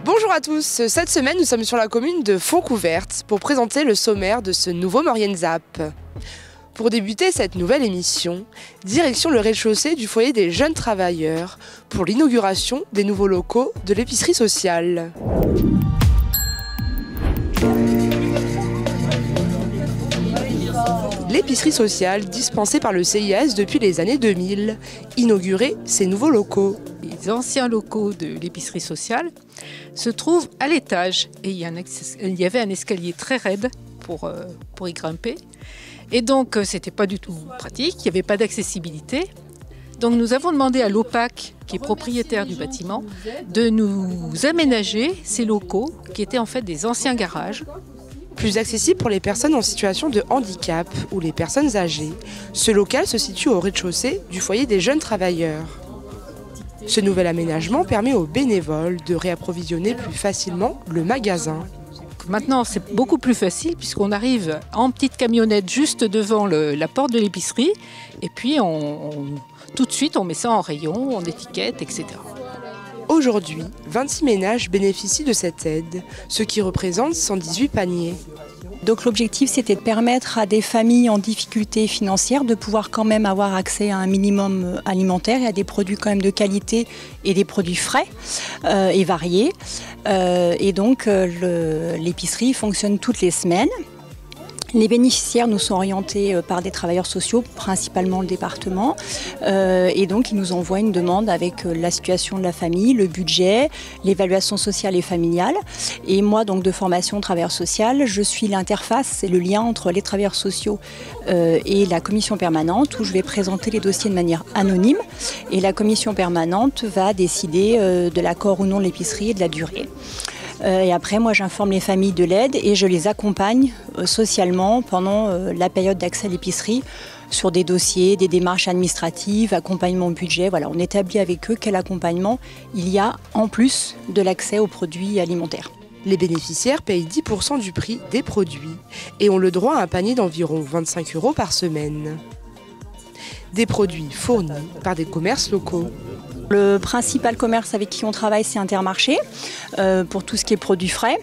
Bonjour à tous, cette semaine nous sommes sur la commune de Fontcouverte pour présenter le sommaire de ce nouveau Maurienne-Zap. Pour débuter cette nouvelle émission, direction le rez-de-chaussée du foyer des jeunes travailleurs pour l'inauguration des nouveaux locaux de l'épicerie sociale. L'épicerie sociale, dispensée par le CIAS depuis les années 2000, inaugurait ces nouveaux locaux. Les anciens locaux de l'épicerie sociale se trouvent à l'étage et il y avait un escalier très raide pour y grimper. Et donc, c'était pas du tout pratique, il n'y avait pas d'accessibilité. Donc, nous avons demandé à l'OPAC, qui est propriétaire du bâtiment, de nous aménager ces locaux qui étaient en fait des anciens garages. Plus accessible pour les personnes en situation de handicap ou les personnes âgées, ce local se situe au rez-de-chaussée du foyer des jeunes travailleurs. Ce nouvel aménagement permet aux bénévoles de réapprovisionner plus facilement le magasin. Maintenant, c'est beaucoup plus facile puisqu'on arrive en petite camionnette juste devant la porte de l'épicerie et puis tout de suite on met ça en rayon, on étiquette, etc. Aujourd'hui, 26 ménages bénéficient de cette aide, ce qui représente 118 paniers. Donc l'objectif, c'était de permettre à des familles en difficulté financière de pouvoir quand même avoir accès à un minimum alimentaire et à des produits quand même de qualité et des produits frais et variés. Et donc l'épicerie fonctionne toutes les semaines. Les bénéficiaires nous sont orientés par des travailleurs sociaux, principalement le département. Et donc, ils nous envoient une demande avec la situation de la famille, le budget, l'évaluation sociale et familiale. Et moi, donc, de formation travailleur social, je suis l'interface, c'est le lien entre les travailleurs sociaux et la commission permanente, où je vais présenter les dossiers de manière anonyme. Et la commission permanente va décider de l'accord ou non de l'épicerie et de la durée. Et après, moi, j'informe les familles de l'aide et je les accompagne socialement pendant la période d'accès à l'épicerie sur des dossiers, des démarches administratives, accompagnement budget. Voilà, on établit avec eux quel accompagnement il y a en plus de l'accès aux produits alimentaires. Les bénéficiaires payent 10% du prix des produits et ont le droit à un panier d'environ 25 € par semaine. Des produits fournis par des commerces locaux. Le principal commerce avec qui on travaille, c'est Intermarché, pour tout ce qui est produits frais,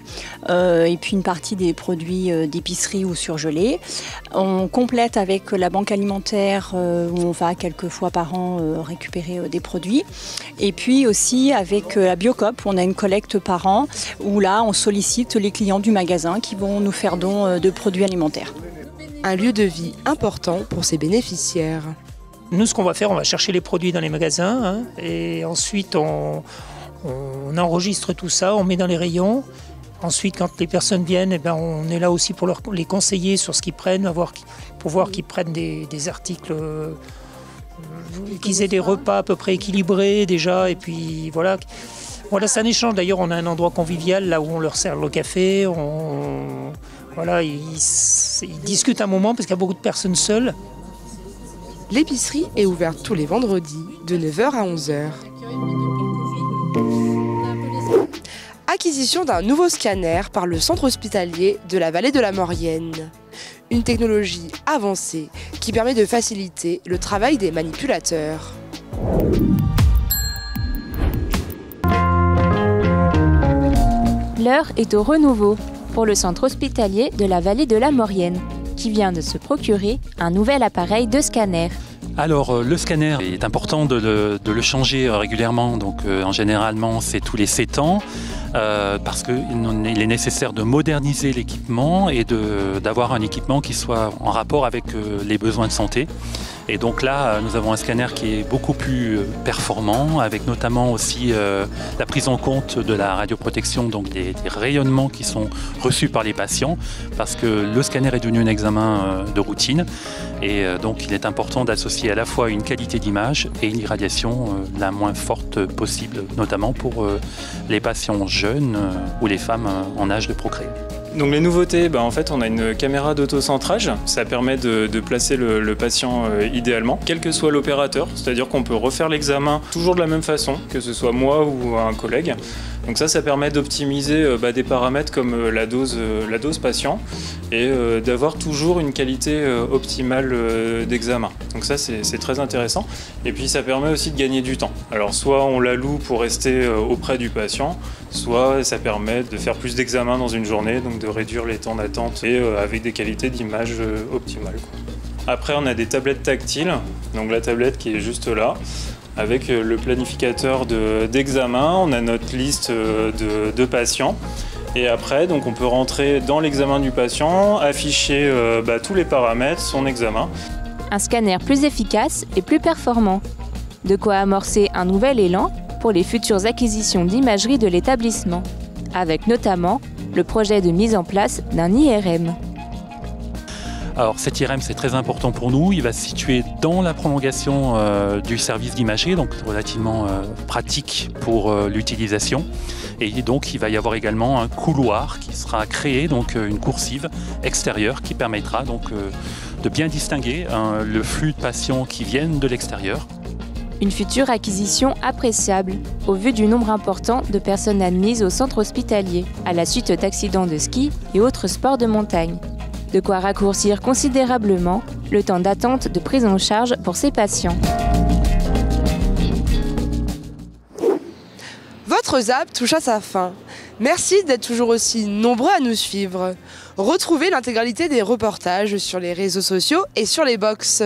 et puis une partie des produits d'épicerie ou surgelés. On complète avec la banque alimentaire, où on va quelques fois par an récupérer des produits. Et puis aussi avec la Biocoop, où on a une collecte par an, où là, on sollicite les clients du magasin qui vont nous faire don de produits alimentaires. Un lieu de vie important pour ses bénéficiaires. Nous, ce qu'on va faire, on va chercher les produits dans les magasins et ensuite on enregistre tout ça, on met dans les rayons. Ensuite, quand les personnes viennent, on est là aussi pour les conseiller sur ce qu'ils prennent, pour voir qu'ils prennent des articles, qu'ils aient des repas à peu près équilibrés déjà. Et puis voilà, c'est un échange. D'ailleurs, on a un endroit convivial là où on leur sert le café. Ils discutent un moment parce qu'il y a beaucoup de personnes seules. L'épicerie est ouverte tous les vendredis de 9h à 11h. Acquisition d'un nouveau scanner par le centre hospitalier de la vallée de la Maurienne. Une technologie avancée qui permet de faciliter le travail des manipulateurs. L'heure est au renouveau pour le centre hospitalier de la vallée de la Maurienne, qui vient de se procurer un nouvel appareil de scanner. Alors le scanner est important de le changer régulièrement, donc généralement c'est tous les 7 ans parce qu'il est nécessaire de moderniser l'équipement et d'avoir un équipement qui soit en rapport avec les besoins de santé. Et donc là, nous avons un scanner qui est beaucoup plus performant, avec notamment aussi la prise en compte de la radioprotection, donc des rayonnements qui sont reçus par les patients, parce que le scanner est devenu un examen de routine. Et donc il est important d'associer à la fois une qualité d'image et une irradiation la moins forte possible, notamment pour les patients jeunes ou les femmes en âge de procréer. Donc les nouveautés, en fait on a une caméra d'autocentrage, ça permet de placer le patient idéalement, quel que soit l'opérateur, c'est-à-dire qu'on peut refaire l'examen toujours de la même façon, que ce soit moi ou un collègue. Donc ça permet d'optimiser des paramètres comme la dose patient et d'avoir toujours une qualité optimale d'examen. Donc ça c'est très intéressant. Et puis ça permet aussi de gagner du temps. Alors soit on la loue pour rester auprès du patient, soit ça permet de faire plus d'examens dans une journée, donc de réduire les temps d'attente et avec des qualités d'image optimales. Après on a des tablettes tactiles, donc la tablette qui est juste là, avec le planificateur d'examen, on a notre liste de patients. Et après, donc on peut rentrer dans l'examen du patient, afficher tous les paramètres, son examen. Un scanner plus efficace et plus performant. De quoi amorcer un nouvel élan pour les futures acquisitions d'imagerie de l'établissement, avec notamment le projet de mise en place d'un IRM. Alors cet IRM c'est très important pour nous, il va se situer dans la prolongation du service d'imagerie, donc relativement pratique pour l'utilisation. Et donc il va y avoir également un couloir qui sera créé, donc une coursive extérieure qui permettra donc de bien distinguer le flux de patients qui viennent de l'extérieur. Une future acquisition appréciable au vu du nombre important de personnes admises au centre hospitalier à la suite d'accidents de ski et autres sports de montagne. De quoi raccourcir considérablement le temps d'attente de prise en charge pour ces patients. Votre ZAP touche à sa fin. Merci d'être toujours aussi nombreux à nous suivre. Retrouvez l'intégralité des reportages sur les réseaux sociaux et sur les box.